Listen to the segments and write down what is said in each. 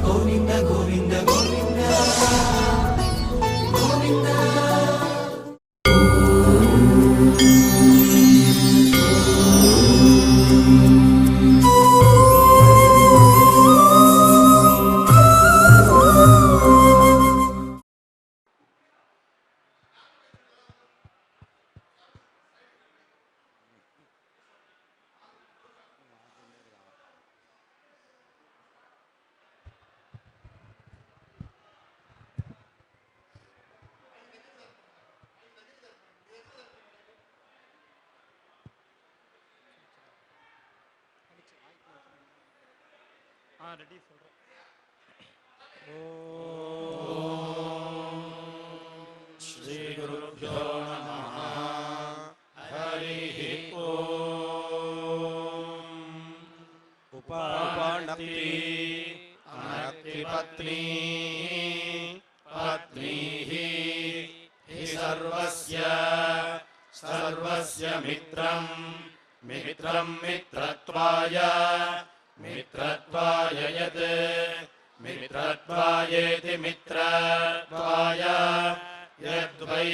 Govind Govind Govind Govind. Ready Shri गुरुभ्यो नमः। हरिः ओम्। उपानपि अनतिपत्नी पत्नीः हि सर्वस्य मित्रं मित्रत्वाय यत् मित्रत्वायेति मित्रत्वाय यद्वै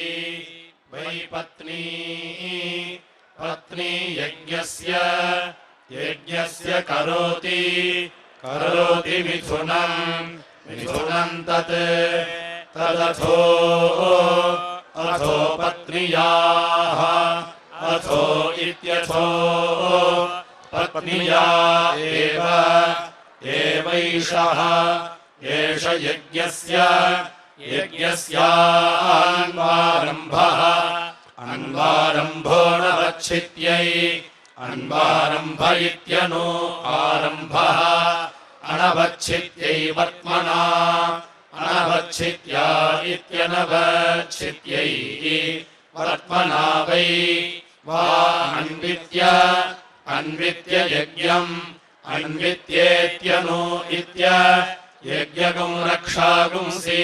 पत्नी यज्ञस्य करोति मिथुनं तदथो पत्न्याः अथो इत्यथो पत्न्या एवैषः एष यज्ञस्यान्वारम्भः अन्वारम्भो नवच्छित्यै अन्वारम्भ इत्यनो आरम्भः अनवच्छित्यै वर्त्मना अनवच्छित्या इत्यनवच्छित्यै वर्त्मना वै वा अन्वित्य यज्ञम् अन्वित्येत्यनो इत्य यज्ञगुं रक्षागुंसि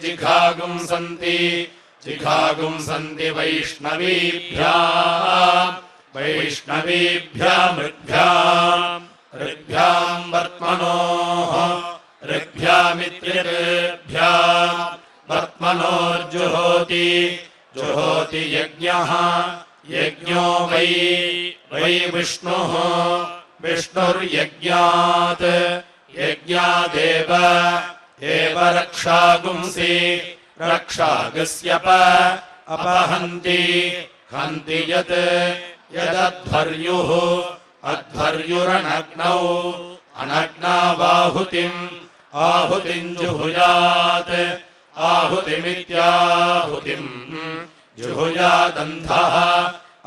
जिघागुंसन्ति वैष्णवीभ्याम् ऋग्भ्याम् वर्त्मनोः ऋग्भ्यामित्येभ्याम् वर्त्मनोर्जुहोति यज्ञः यज्ञो वै विष्णुः विष्णुर्यज्ञात् यज्ञादेव रक्षागुंसि रक्षागस्यप अपहन्ति हन्ति यदध्वर्युः अध्वर्युरनग्नौ आहुतिम् जुहुयात् आहुतिमित्याहुतिम् जुहुयादन्धः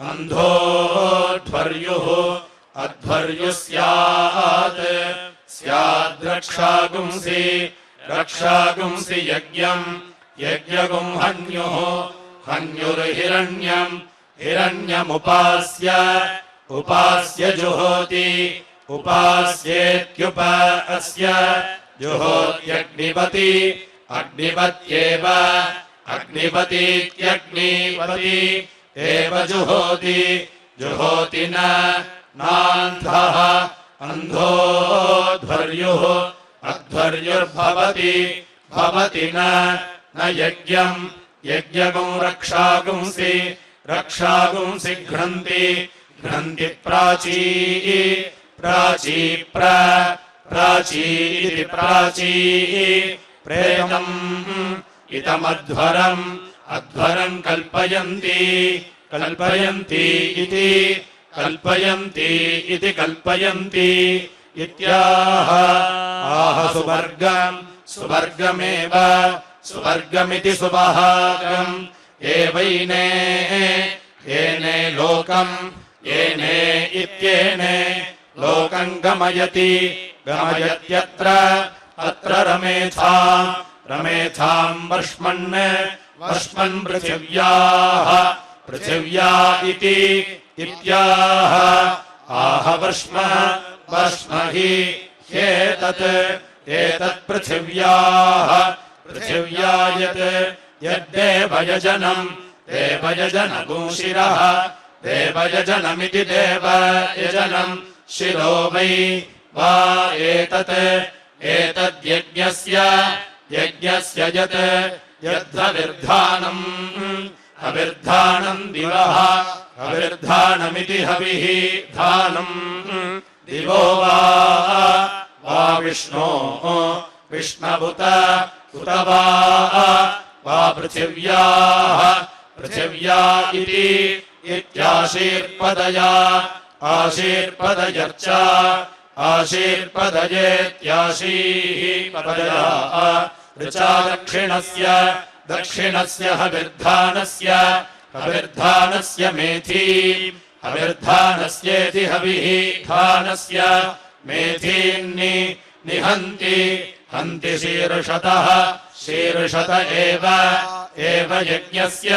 अन्धोऽध्वर्युः अध्वर्युः स्याद्रक्षागुंसि यज्ञगुं हिरण्यमुपास्य जुहोति उपास्येत्युपास्य जुहोत्यग्निपति अग्निपतीत्यग्निपति एव जुहोति नान्धः अन्धोऽध्वर्युः अध्वर्युर्भवति न यज्ञगुं रक्षागुंसि घ्नन्ति प्राची प्रेतम् इतमध्वरम् कल्पयन्ति इत्याह आह सुवर्गमेव सुवर्गमिति सुभागम् एने लोकम् एने इत्येने लोकम् गमयत्यत्र रमेथाम् वर्ष्मन् पृथिव्या इत्याह आह वर्ष्म हि एतत् पृथिव्या यद्देवयजनम् देवयजनगुंशिरः देवयजनमिति देवयजनम् शिरो वा एतत् एतद्यज्ञस्य यज्ञस्य यत् यद्धविर्धानम् अविर्धानम् दिवः अविर्धानमिति हविः धानम् दिवो वा विष्णो विष्णवुत उत वा पृथिव्याः पृथिव्या इति इत्याशीर्पदया आशीर्पदयर्च आशीर्पदयेत्याशीपदया ऋचा दक्षिणस्य दक्षिणस्य हविर्धानस्य हविर्धानस्य मेथी हविर्धानस्येति हविः धानस्य मेथीन्नि निहन्ति हन्ति शीर्षतः शीर्षत एव यज्ञस्य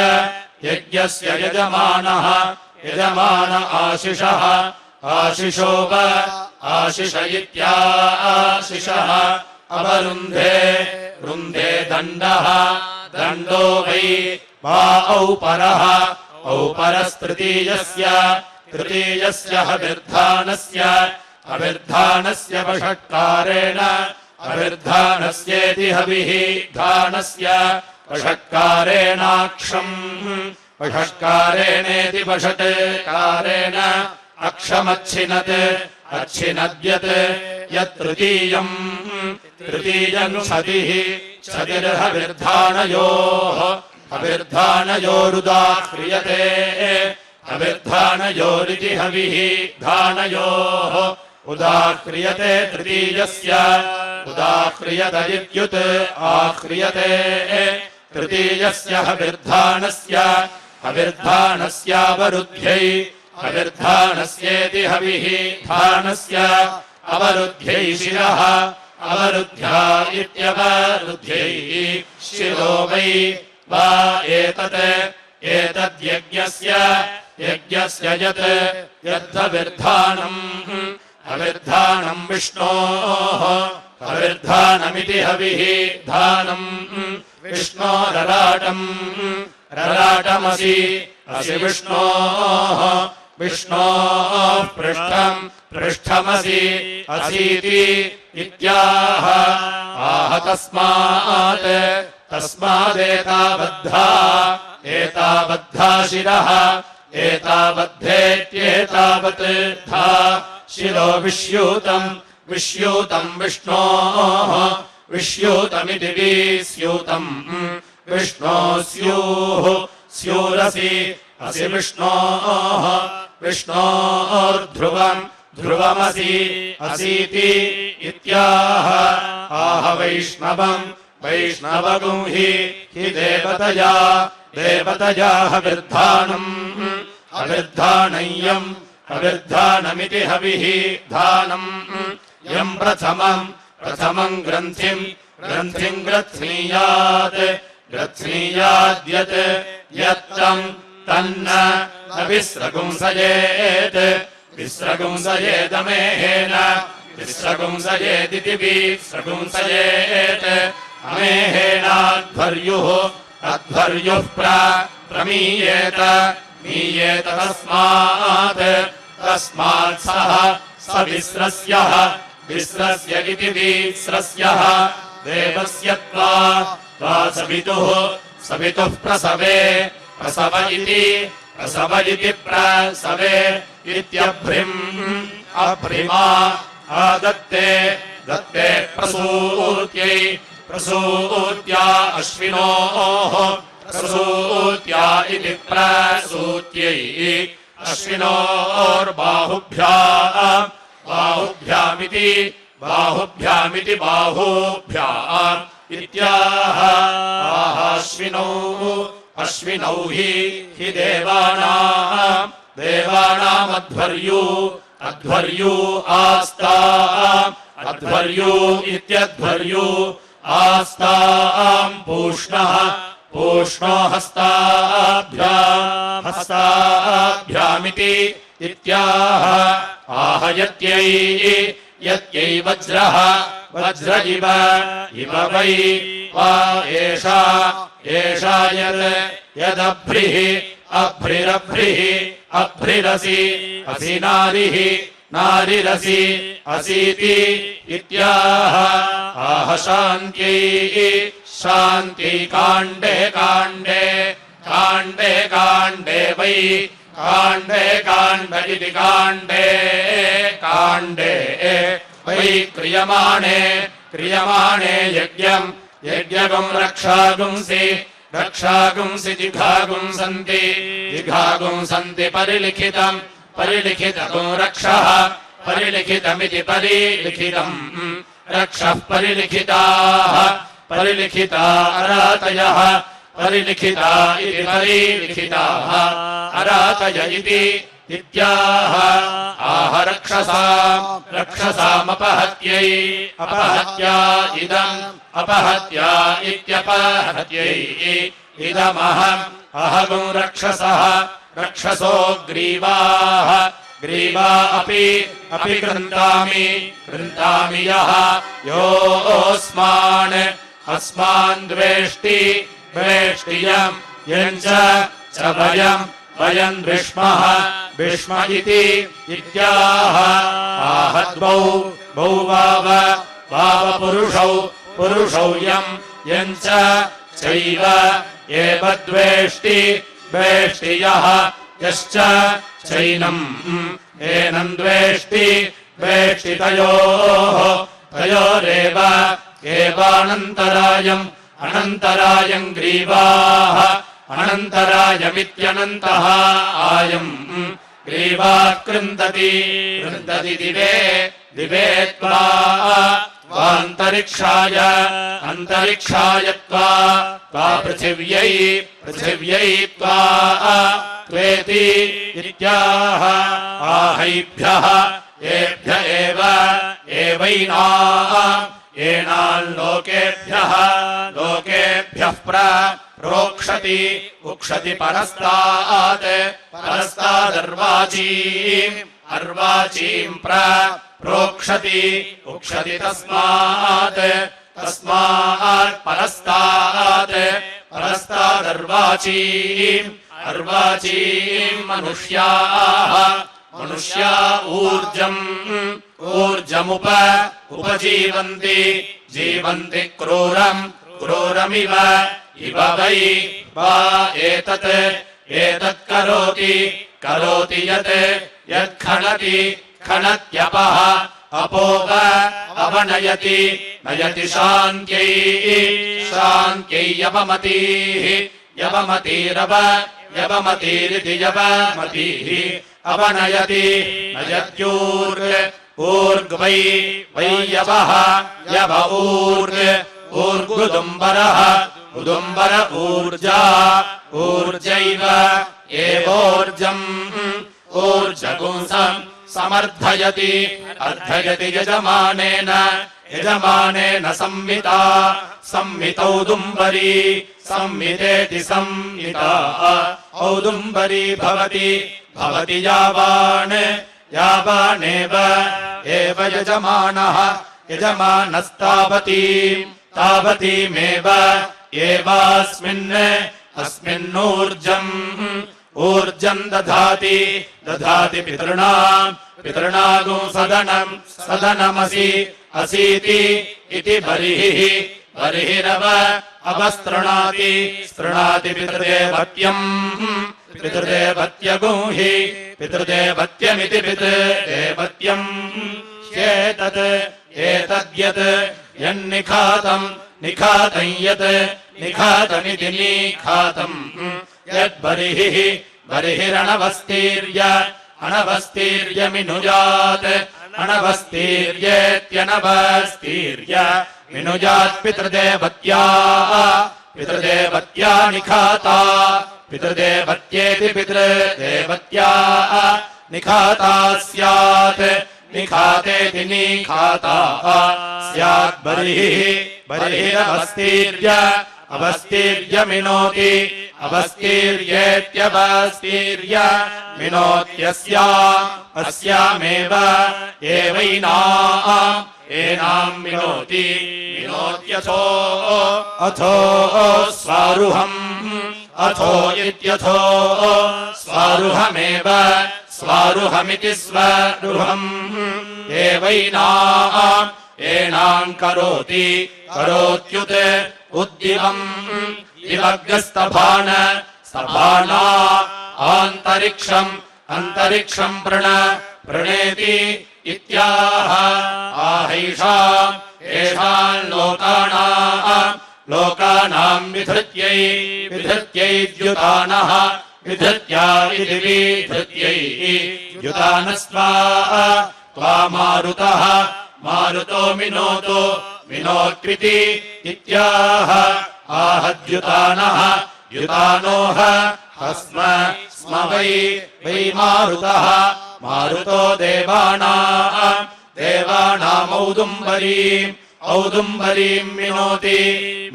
यज्ञस्य यजमानः यजमान आशिषः आशिषो व आशिष इत्याशिषः अवरुन्धे रुन्धे दण्डः दण्डो वै वा औपरः औपरस्तृतीयस्य तृतीयस्य हविर्धानस्य हविर्धानस्य वषट्कारेण अविर्धानस्येति हविः धानस्य वषट्कारेणाक्षम् वषट्कारेणेति वषट्कारेण अक्षमच्छिनत् अच्छिनद्यत् यत्तृतीयम् तृतीयम् छदिः छदिर्हविर्धानयोः हविर्धानयोरुदाह्रियते हविर्धानयोरिति हविः धानयोः उदाह्रियते तृतीयस्य उदाह्रियत इत्युत् आह्रियते तृतीयस्य हविर्धानस्य हविर्धानस्यावरुद्ध्यै हविर्धानस्येति हविः धानस्य अवरुद्ध्यै शिरः अवरुद्ध्या इत्यवरुद्ध्यै शिरो वै वा एतत् एतद्यज्ञस्य यज्ञस्य यत् यद्धविर्धानम् हविर्धानम् विष्णोः हविर्धानमिति हविः धानम् विष्णोरराटम् रराटमसि असि विष्णोः विष्णोः पृष्ठम् पृष्ठमसि असीति इत्याह आह तस्मात् तस्मादेताबद्धा एताबद्धा शिरः एताबद्धेत्येतावत् धा शिरो विश्यूतम् विश्यूतम् विष्णोः विश्यूतमिति विस्यूतम् विष्णो स्यूः स्यूरसि असि विष्णोः विष्णोर्ध्रुवम् ध्रुवमसि असीति इत्याह आह वैष्णवम् वैष्णवगुं हि देवतया देवतया हविर्धानम् हविर्धानय्यम् हविर्धानमिति हविः धानम् यम् प्रथमम् प्रथमम् ग्रन्थिम् ग्रन्थिम् ग्रथ्नीयात् ग्रथ्नीयाद्यत् यत्तम् तन्न न विस्रगुंसयेत् विस्रगुंसयेदमेहेन विस्रगुंसयेदिति विस्रगुंसयेत् अमेहेनाध्वर्युः अध्वर्युः प्रमीयेत मीयेत तस्मात् तस्मात् सः स विस्रस्यः विस्रस्य इति विस्रस्यः देवस्य त्वा सवितुः सवितुः प्रसवे प्रसव इति प्रसवे इत्यभ्रिम् अभ्रिमा आदत्ते दत्ते प्रसूत्यै प्रसूत्या अश्विनोः प्रसूत्या इति प्रसूत्यै अश्विनोर्बाहुभ्याम् बाहुभ्यामिति बाहुभ्यामिति बाहुभ्याम् इत्याह आहाश्विनौ अश्विनौ हि देवानाम् देवानामध्वर्यु अध्वर्यु आस्ताम् अध्वर्यु इत्यध्वर्यु आस्ताम् पूष्णः पूष्णो हस्ताभ्याम् हस्ताभ्यामिति इत्याह आहयत्यै यत्यै वज्रः वज्र इव वै वा एषा एषा यदभ्रिः अभ्रिरभ्रिः अभ्रिरसि असि नारिः नारिरसि असीति इत्याह आह शान्त्यै शान्त्यै काण्डे काण्डे काण्डे काण्डे वै काण्डे काण्ड इति काण्डे काण्डे वै क्रियमाणे क्रियमाणे यज्ञम् यज्ञगुं रक्षागुंसि रक्षागुंसि जिघागुंसन्ति जिघागुंसन्ति परिलिखितम् परिलिखितगुं रक्षः परिलिखितमिति परिलिखितम् रक्षः परिलिखिताः परिलिखिता अरातयः परिलिखिता इति परिलिखिताः अरातय इति इत्याह आह रक्षसामपहत्यै अपहत्या इदम् अपहत्या इत्यपहत्यै इदमहम् अहगुं रक्षसः रक्षसो ग्रीवाः ग्रीवा अपि गृह्णामि गृह्णामि यः योऽस्मान् अस्मान् द्वेष्टि द्वेष्टियम् यञ्च च वयम् द्विष्मः भीष्म इति इत्याह आह द्वौ द्वौ वावपुरुषौ पुरुषौ यञ्च चैव एव द्वेष्टि द्वेष्टि यः यश्च चैनम् एनम् द्वेष्टि द्वेष्टि तयोरेव एवानन्तरायम् अनन्तरायम् ग्रीवाः अनन्तरायमित्यनन्तः आयम् ग्रीवा कृन्दति कृन्दति दिवे दिवे त्वान्तरिक्षाय अन्तरिक्षाय त्वा पृथिव्यै पृथिव्यै त्वेति इत्याह आहैभ्यः एभ्य एनाल्लोकेभ्यः लोकेभ्यः प्रोक्षति उक्षति परस्तात् अर्वाचीम् प्रोक्षति उक्षति तस्मात् अर्वाचीम् मनुष्या उपजीवन्ति जीवन्ति क्रूरमिव इव वै वा एतत् करोति यत्खनति खनत्यपः अपोव अवनयति नयति शान्त्यै यवमतीरिति यवमतीः अवनयति नयत्यूर्ग्वै यवः यव ऊर्गुदुम्बरः उदुम्बर ऊर्जैव एवोर्जम् ऊर्जगुंसम् समर्थयति अर्थयति यजमानेन संहितौदुम्बरी संहितेति संहिता औदुम्बरी भवति यावानेव यजमानस्तावतीमेव अस्मिन्नूर्जम् दधाति पितॄणागुं सदनमसि असीति इति बर्हिरव अवस्तृणाति पितृदेवत्यगुं हि पितृदेवत्यमिति पितृदेवत्यम् एतद्यत् यन्निखातम् निखातमिति निखातम् अनवस्तीर्यमिनुजात् विनुजात् पितृदेवत्या निखाता पितृदेवत्येति पितृदेवत्या निखाता स्यात् निखातेति निखाता स्यात् अवस्तीर्यमिनोति अस्यामेव एनाम् मिनोत्यथो स्वारुहम् अथो इत्यथो स्वारुहमेव स्वारुहमिति स्वरुहम् एवैनाम् एनाम् करोति करोत्युत उद्दिवम् दिवग्स्तभान स्तभाना आन्तरिक्षम् अन्तरिक्षम् प्रणेति इत्याह आहैषाम् येषाम् लोकानाम् विधृत्यै द्युतानः विधृत्या इति विधृत्यै द्युतानस्त्वा त्वा मारुतः मारुतो मिनोत्कृति इत्याह आहद्युतानः द्युतानोह हस्म स्म वै मारुतः मारुतो देवानामौदुम्बरीम्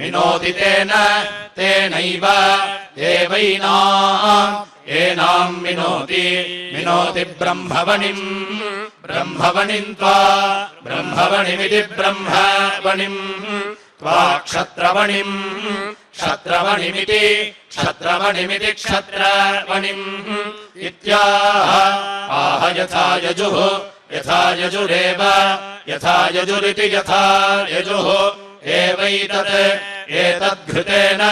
मिनोति तेनैव एनाम् मिनोति ब्रह्मवणिम् त्वा ब्रह्मवणिमिति ब्रह्मवणिम् त्वा क्षत्रवणिमिति क्षत्रवणिम् इत्याह आह यथा यजुरेव यथा यजुरिति यथा यजुः एतद्घृतेन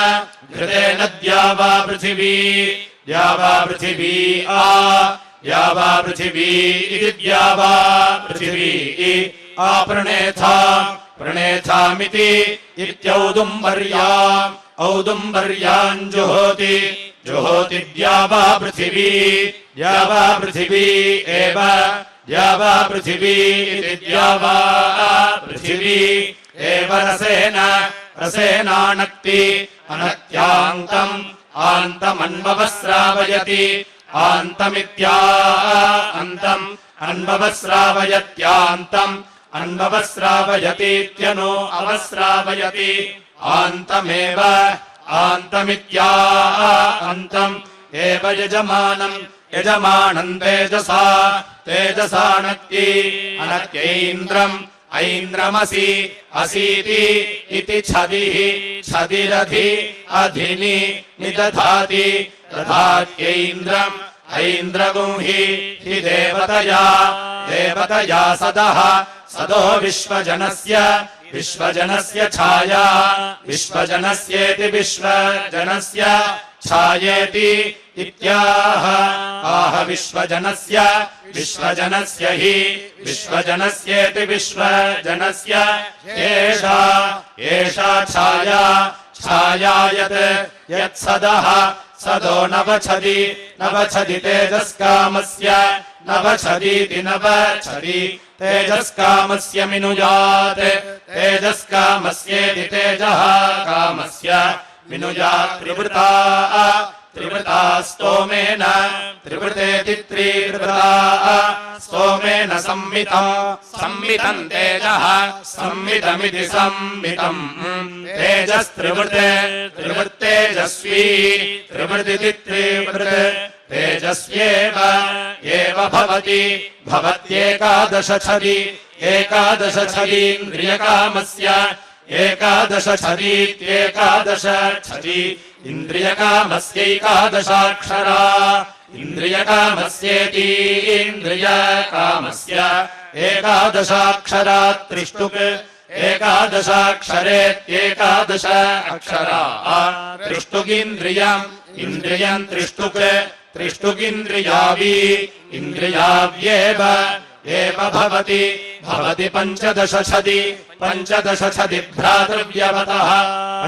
द्यावा पृथिवी द्यावा पृथिवी इति द्यावा पृथिवी प्रणेथामिति इत्यौदुम्बर्याम् जुहोति द्यावा पृथिवी एव द्यावा पृथिवी इति द्यावा पृथिवी एव रसेनानक्ति अनक्त्यान्तम् आन्तमन्ववस्रावयति अन्ववस्रावयत्यान्तम् अन्ववस्रावयतीत्यनो अवस्रावयति आन्तमेव आन्तमित्यान्तम् एव यजमानम् तेजसानक्ति अनक्त्यैन्द्रम् ऐन्द्रमसि असीति इति छदिरधि अधिनि निदधाति दधात्यैन्द्रम् ऐन्द्रगुंहि हि देवतया सदो विश्वजनस्य छाया विश्वजनस्येति विश्वजनस्य छायेति इत्याह आह विश्वजनस्य हि विश्वजनस्येति विश्वजनस्य एषा छाया यत्सदः सदो नवछदि तेजस्कामस्य नवछदीति नवछदि तेजस्कामस्य मिनुयात् तेजस्कामस्येति तेजः कामस्य मिनुयात् त्रिवृता स्तोमेन त्रिवृतेति त्रिवृता स्तोमेन संमितम् तेजः संमितमिति संमितम् तेजस्त्रिवृत्तेजस्वी त्रिवृतिति त्रिवृत् तेजस्येव भवत्येकादशछदीन्द्रियकामस्य एकादशछदीत्येकादशछदी इन्द्रियकामस्यैकादशाक्षरा इन्द्रियकामस्येतीन्द्रियकामस्य एकादशाक्षरा त्रिष्टुक् एकादशाक्षरेत्येकादश अक्षरा त्रिष्टुगिन्द्रियम् त्रिष्टुगिन्द्रियावी इन्द्रियाव्येव भवति पञ्चदशछदि भ्रातृव्यवतः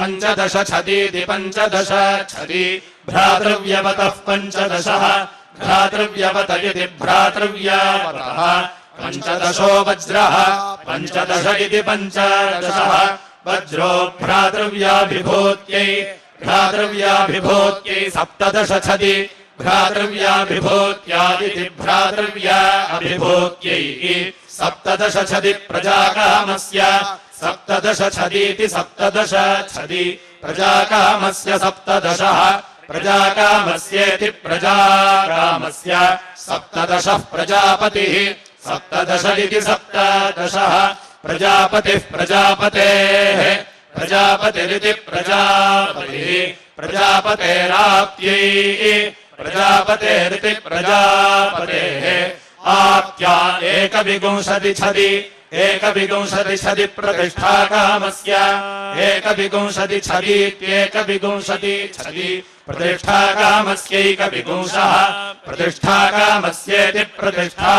पञ्चदशछदीति पञ्चदशछदि भ्रातृव्यवतः पञ्चदशः भ्रातृव्यवत इति भ्रातृव्यवतः पञ्चदशो वज्रः पञ्चदश इति पञ्चदशः वज्रो भ्रातृव्याभिभूत्यै सप्तदशछदि भ्रातृव्याभिभूत्यादिति भ्रातृव्याभिभूत्यै सप्तदशछदि प्रजाकामस्य सप्तदशछदीति सप्तदशछदि प्रजाकामस्य सप्तदशः प्रजाकामस्येति प्रजाकामस्य सप्तदशः प्रजापतिः सप्तदश इति सप्तदशः प्रजापतिः प्रजापतेः प्रजापतिरिति प्रजापतिः प्रजापतेराप्त्यै प्रजापतेरिति प्रजापतेः आप्त्या एकविंशति छदि एकविंशति छदि प्रतिष्ठा कामस्य एकविंशति छदीत्येकविंशति छदि प्रतिष्ठा कामस्यैकविंशः प्रतिष्ठा कामस्येति प्रतिष्ठा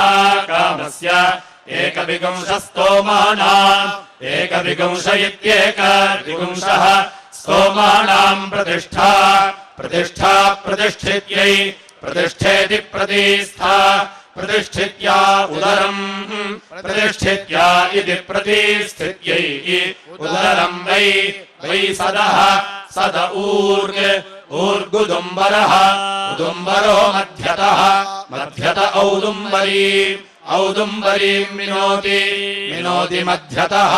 कामस्य एकविंशस्तोमानाम् एकविंश इत्येकविंशः स्तोमानाम् प्रतिष्ठा प्रतिष्ठा प्रतिष्ठित्यै प्रतिष्ठेति प्रतिष्ठा प्रतिष्ठित्या उदरम् प्रतिष्ठित्या इति प्रतिष्ठित्यै उदरम् वै वै सदः सद ऊर्गुदुम्बरः उदुम्बरो मध्यतः मध्यत औदुम्बरी औदुम्बरीम् मिनोति मिनोति मध्यतः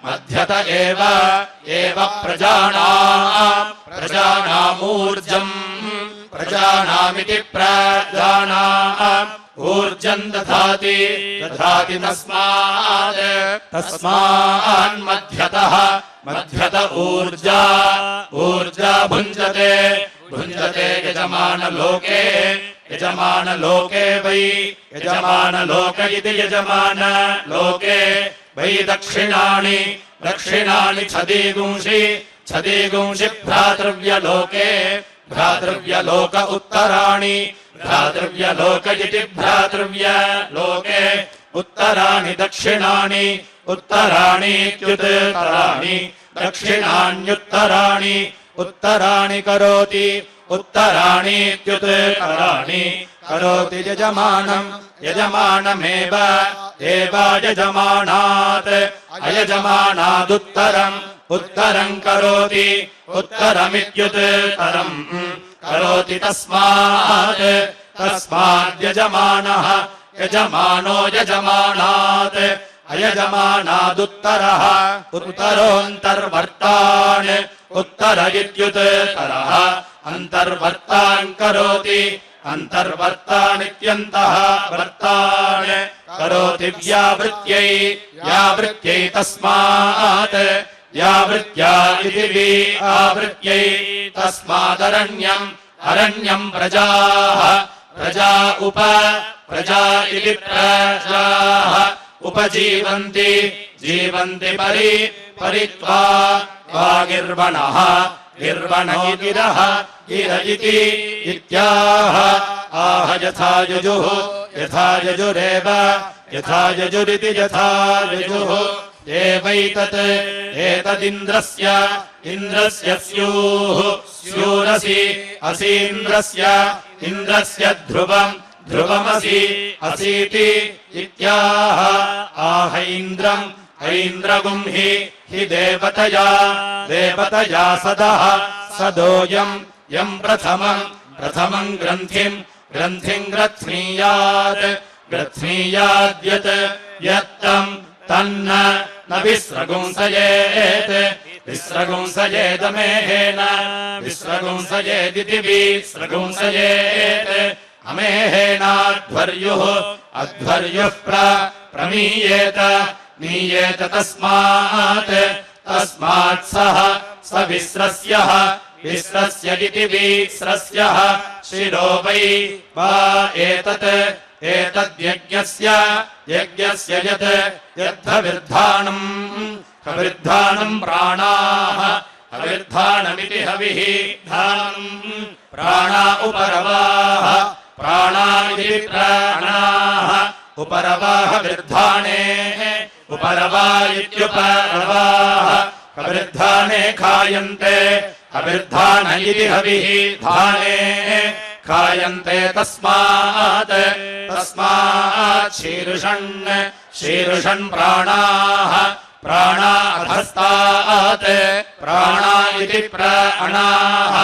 मध्यत एव प्रजानामूर्जम् प्रजानामिति प्रजानाम् ऊर्जम् दधाति दधाति तस्मात् तस्मान्मध्यतः मध्यत ऊर्जा ऊर्जा भुञ्जते भुञ्जते यजमानलोके यजमानलोके वै यजमानलोक इति यजमानलोके वै दक्षिणानि दक्षिणानि छदीगुंषि छदीगुंषि भ्रातृव्यलोके भ्रातृव्यलोक उत्तराणि भ्रातृव्यलोक इति भ्रातृव्यलोके उत्तराणि दक्षिणानि उत्तराणीत्युत्तराणि दक्षिणान्युत्तराणि उत्तराणि करोति उत्तराणीत्युत्तराणि करोति यजमानम् यजमानमेव एव यजमानात् अयजमानादुत्तरम् उत्तरम् करोति उत्तरमित्युत्तरम् करोति तस्मात् तस्माद्यजमानः यजमानो यजमानात् अयजमानादुत्तरः उत्तरोऽन्तर्वर्तान् उत्तर इत्युत्तरः अन्तर्वर्तान् करोति अन्तर्वर्तानित्यन्तः वर्तान् करोति व्यावृत्यै व्यावृत्यै तस्मात् व्यावृत्या इति आवृत्यै तस्मादरण्यम् अरण्यम् प्रजाः प्रजा प्रजा इति प्रजाः उपजीवन्ति जीवन्ति परित्वा गिर्वणः गिर्वणो गिरः गिर इति इत्याह आह यथा यजुः यथा यजुरेव यथा यजुरिति यथा यजुः एवैतत् एतदिन्द्रस्य इन्द्रस्य स्युः स्यूरसि असीन्द्रस्य इन्द्रस्य ध्रुवम् ध्रुवमसि असीति इत्याह आह इन्द्रम् ऐन्द्रगुम् हि देवतया देवतया सदः सदोऽयम् यम् प्रथमम् प्रथमम् ग्रन्थिम् ग्रन्थिम् ग्रथ्नीयात् ग्रथ्नीयाद्यत् यत्तम् तन्न न विस्रगुंसयेत् विस्रगुंसयेदमेहेन विस्रगुंसयेदिति विस्रगुंसयेत् अमेहेनाध्वर्युः अध्वर्युः प्रमीयेत मीयेत तस्मात् तस्मात् सः स विस्रस्यः विस्रस्य इति विस्रस्यः शिरो वै वा एतत् एतद्यज्ञस्य यज्ञस्य यत् यद्धविर्धानम् हविर्धानम् प्राणाः हविर्धानमिति हविः धानम् प्राणा उपरवाः प्राणा इति प्राणाः उपरवाः विर्धाने उपरवा इत्युपरवाः हविर्धाने खायन्ते हविर्धान इति हविः धाने खायन्ते तस्मात् तस्मात् शीर्षन् प्राणाः प्राणा अधस्तात् प्राणा इति प्राणाः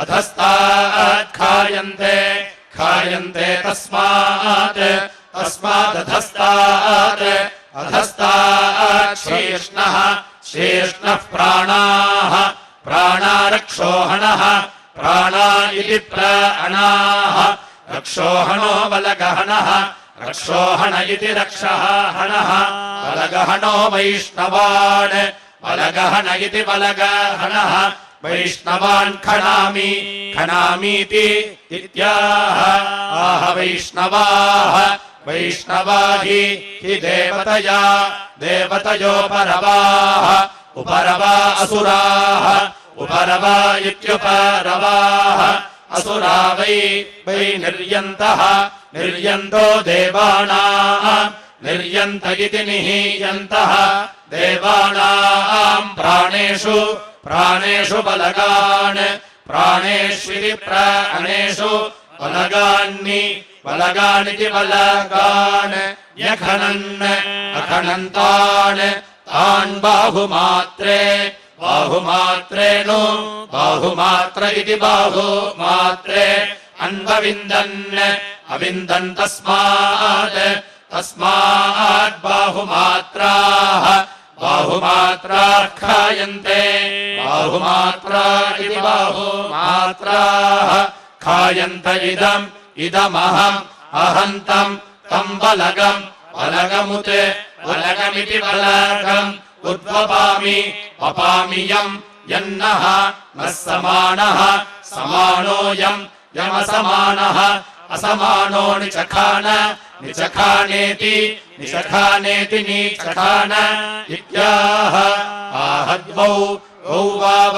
अधस्तात् खायन्ते खायन्ते तस्मात् तस्मादधस्तात् अधस्तात् शीर्ष्णः प्राणाः प्राणा रक्षोहणः प्राणा इति प्राणाः रक्षोहणो बलगहनः रक्षोहण इति रक्षहणः बलगहनो वैष्णवान् बलगहन इति बलगहनः वैष्णवान् खनामि खनामीति इत्याह आह वैष्णवाः वैष्णवा हि देवतया देवतयो परवाः उपरवा असुराः उपरवा इत्युपरवाः असुरा वै निर्यन्तः निर्यन्तो देवानाम् निर्यन्त इति निहीयन्तः देवानाम् प्राणेषु प्राणेषु बलगान् प्राणेष्विति प्राणेषु बलगान्नि बलगानिति बलगान् यखनन् अखनन्तान् तान् बाहुमात्रे बाहुमात्रेणु बाहुमात्र इति बाहुमात्रे अन्वविन्दन् अविन्दन् तस्मात् तस्मात् बाहुमात्राः बाहुमात्राः खायन्ते बाहुमात्रा इति बाहुमात्राः खायन्त इदम् इदमहम् अहन्तम् तम् बलगम् बलगमुत् बलगमिति बलगम् उद्वपामि वपामि यम् यन्नः नः समानः समानोऽयम् यमसमानः असमानो निचखान निचखानेति निचखानेति निचखान इत्याह आहद्वौ गौ वाव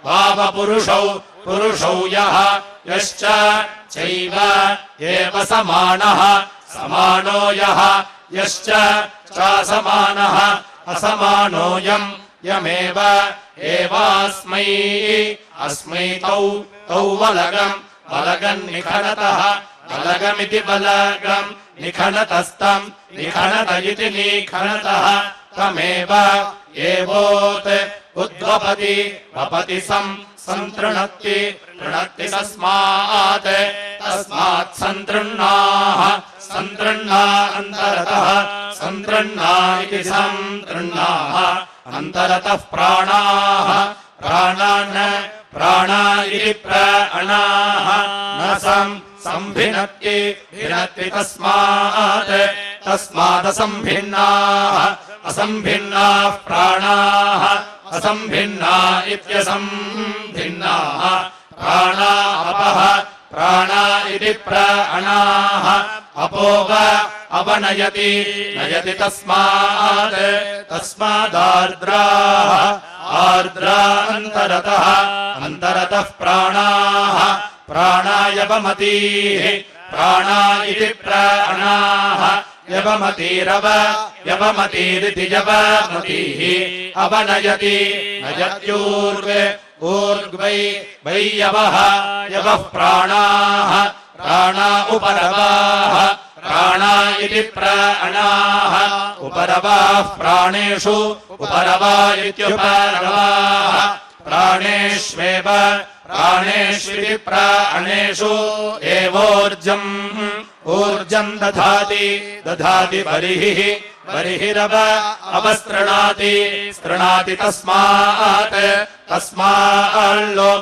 वाव पुरुषौ पुरुषौ यः यश्च चैव एव समानः समानो यः यश्च चासमानः असमानोऽयम् यमेव एवास्मै अस्मै तौ तौ बलगम् बलगम् निखनतः बलगमिति बलगम् निखनतस्तम् निखनत इति निखनतः तमेव एवोत् उद्वपति वपति सन्तृणत्ति तृणत्ति तस्मात् तस्मात् सन्तृण्णाः सन्तृण्णा अन्तरतः सन्तृण्णा इति सन्तृण्णाः अन्तरतः प्राणाः प्राणान् प्राणा इति प्राणाः न संभिनत्ति भिनत्ति तस्मात् तस्मादसंभिन्नाः असंभिन्नाः प्राणाः असंभिन्ना इत्यसंभिन्नाः प्राणा अपः प्राणा इति प्राणाः अपोव अवनयति नयति तस्मात् तस्मादार्द्राः आर्द्रा अन्तरतः अन्तरतः प्राणाः प्राणायवमतीः प्राणा इति प्राणाः यवमतीरव यवमतीरिति यवमतीः अवनयति नयत्यूर्वे ऊर्ग्वै वै यवः यवः प्राणाः प्राणा उपरवाः प्राणा इति प्राणाः उपरवाः प्राणेषु उपरवा इत्युपरवाः प्राणेष्वेव प्राणेष्विति प्राणेषु एवोर्जम् ऊर्जम् दधाति दधाति बर्हिः बर्हिरव अवस्तृणाति स्तृणाति तस्मात् तस्माल्लोमशाः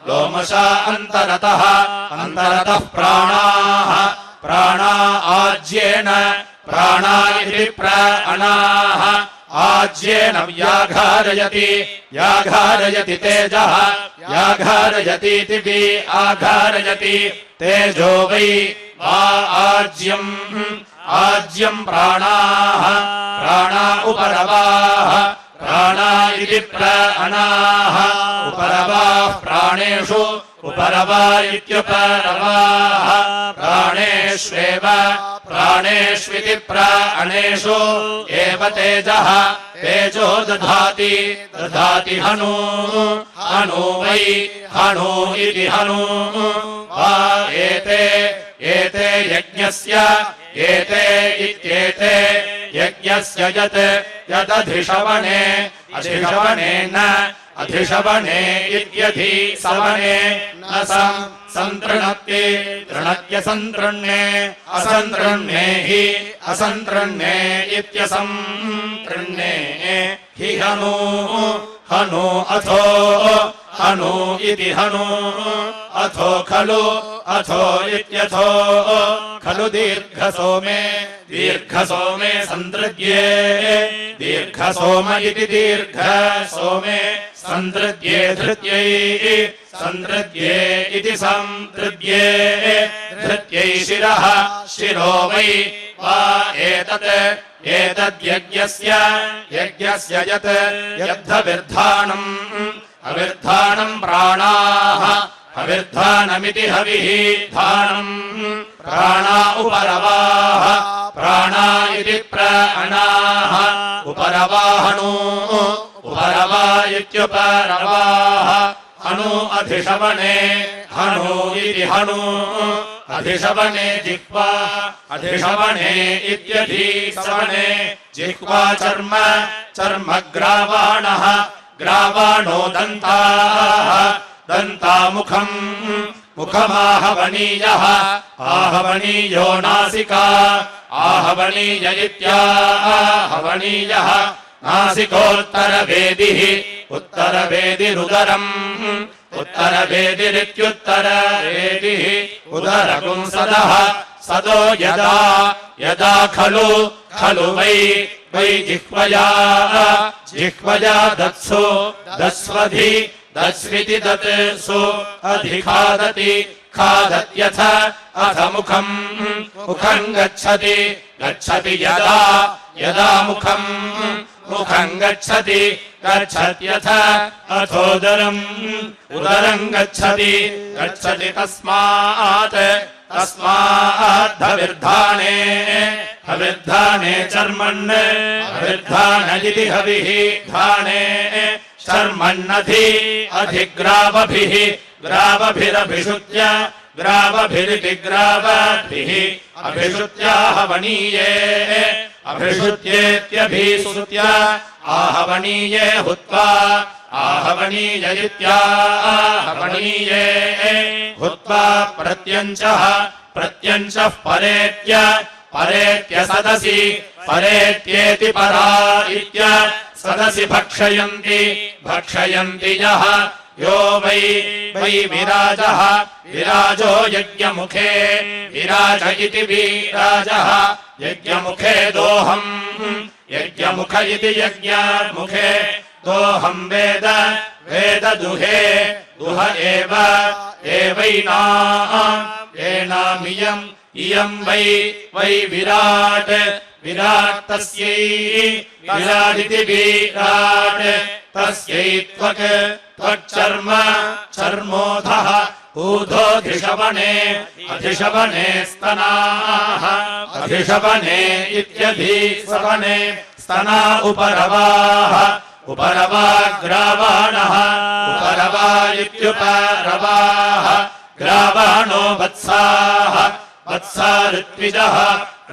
लोमशा अन्तरतः अन्तरतः प्राणाः प्राणा आज्येन प्राणा इति प्राणाः आज्येन व्याघारयति व्याघारयति तेजः व्याघारयतीति व्याघारयति तेजो वै वा आज्यम् आज्यम् प्राणाः प्राणा उपरवाः प्राणा इति प्राणाः उपरवाः प्राणेषु उपरवा इत्युपरवाः प्राणेष्वेव प्राणेष्विति प्राणेषु एव तेजः तेजो दधाति दधाति हनु हनु वै हनु इति हनु वा एते एते यज्ञस्य एते इत्येते यज्ञस्य यत् यदधिशवने अधिशवनेन अधिशवने इत्यधिशवने न सन्तृणत्ति तृणत्य सन्तृण्णे असन्तृण्णे हि असन्तृण्णे इत्यसन्तृण्णे हि हनु हनु अथो हनु इति हनु अथो खलु अथो इत्यथो खलु दीर्घसोमे दीर्घसोमे सन्दृद्ये दीर्घसोम इति दीर्घसोमे सन्दृद्ये धृत्यै सन्दृद्ये इति सन्दृद्ये धृत्यै शिरः शिरो वै वा एतत् एतद्यज्ञस्य यज्ञस्य यत् यद्धविर्धानम् अविर्धानम् प्राणाः अविर्धानमिति हविः धानम् प्राणा उपरवाः प्राणा इति प्राणाः उपरवाहनो उपरवा इत्युपरवाः हनु अधिशवने हनु इति हनु अधिशवने जिह्वा अधिशवने इत्यधिशवने जिह्वा चर्म चर्मग्रावाणः ग्रावाणो दन्ताः दन्तामुखम् मुखमाहवनीयः आहवनीयो नासिका आहवनीय इत्याहवनीयः नासिकोत्तरवेदिः उत्तरवेदिरुदरम् उत्तरवेदिरित्युत्तरवेदिः उदरपुंसदः सदो यदा यदा खलु खलु वै वै जिह्वया जिह्वया दत्सु दस्वधि दस्विति दत्सु अधिखादति खादत्यथ अथ मुखम् मुखम् गच्छति गच्छति यदा यदा मुखम् मुखम् गच्छति गच्छत्यथ अथोदरम् उदरम् गच्छति गच्छति तस्मात् तस्माद्धविर्धाने हविर्धाने चर्मन् हविर्धान इति हविः धाने चर्मन्नधि अधिग्रावभिः ग्रावभिरभिषुत्य ग्रावभिरिति ग्रावभिः अभिषुत्याहवनीये अभिषुत्येत्यभिषुत्य आहवनीये हुत्वा आहवनीय इत्याहवनीये हुत्वा प्रत्यञ्चः प्रत्यञ्चः परेत्य परेत्य सदसि परेत्येति परा इत्य सदसि भक्षयन्ति भक्षयन्ति यः यो वै वै विराजः विराजो यज्ञमुखे विराज इति विराजः यज्ञमुखे दोहम् यज्ञमुख इति यज्ञमुखे दोहम् वेद वेद दुहे दुह एवैनामियम् इयम् वै वै विराट् विराट् तस्यै विराडिति विराट् तस्यै त्वक् त्वक्चर्म चर्मोधः ऊधोऽधिशवने अधिशवने स्तनाः अधिशवने इत्यधिशवने स्तना उपरवाः उपरवाग्रावाणः उपरवा इत्युपरवाः ग्रावाणो वत्साः वत्सा ऋत्विजः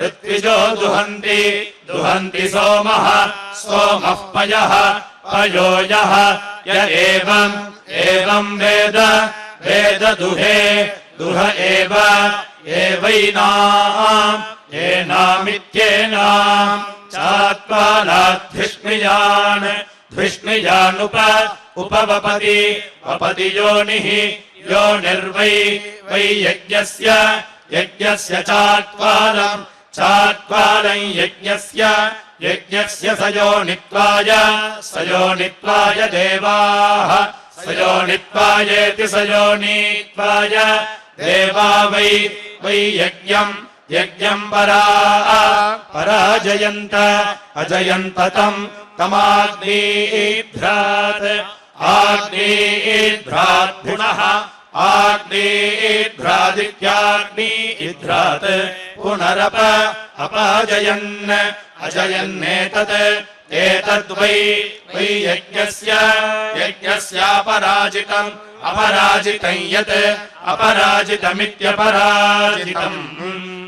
ऋत्विजो दुहन्ति दुहन्ति सोमः सोमः पयः पयो यः य एवम् वेद वेद दुहे दुह एनामित्येनाम् चात्पालाद्धिष्णियान् उपवपति वपति योनिः योनिर्वै वै यज्ञस्य यज्ञस्य चात्पालम् चात्पालम् यज्ञस्य सयोनित्वाय देवाः सयोनित्वायेति सयोनित्वाय देवा वै वै यज्ञम् पराजयन्त अजयन्त तमाग्नीभ्रात् आग्नीभ्रात् पुनः आग्नेभ्रादित्याग्नीभ्रात् पुनरप अपाजयन् अजयन्नेतत् एतद्वै वै यज्ञस्यापराजितम् अपराजितम् यत् अपराजितमित्यपराजितम्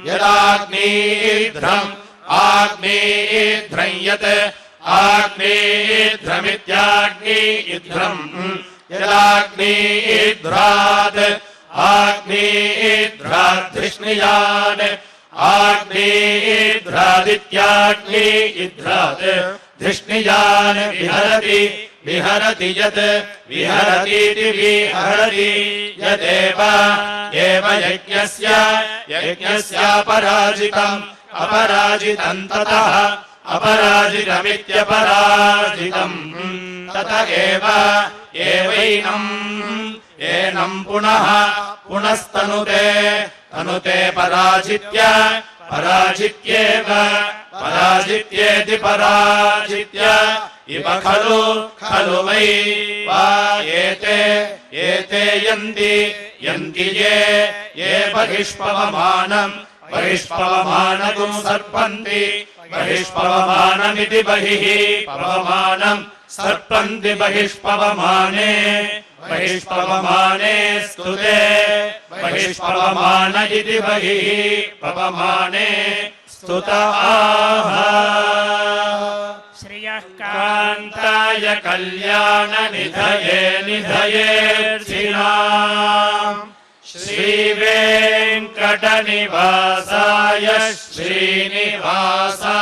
यदाग्नेध्रम् यत् आग्नेध्रमित्याग्नेध्रम् यदाग्नेध्रात् आग्नेध्राद्धिष्णियान् आग्नेध्रादित्याग्नेध्रात् धिष्णियान् विहरति यत् विहरतीति विहरति यदेव यज्ञस्यापराजितम् अपराजितम् ततः अपराजितमित्यपराजितम् तत एवैनम् पुनः पुनस्तनुते तनुते पराजित्य पराजित्येव पराजित्येति पराजित्य इव खलु वै वा एते यन्ति ये बहिष्पवमानम् सर्पन्ति बहिष्पवमानमिति बहिः पवमानम् सर्पन्ति बहिष्पवमाने स्तुते बहिष्पवमान इति बहिः पवमाने स्तुत आह श्रियः कान्ताय कल्याणनिधयेऽर्चिनाम् श्रीवेङ्कटनिवासाय श्रीनिवासाय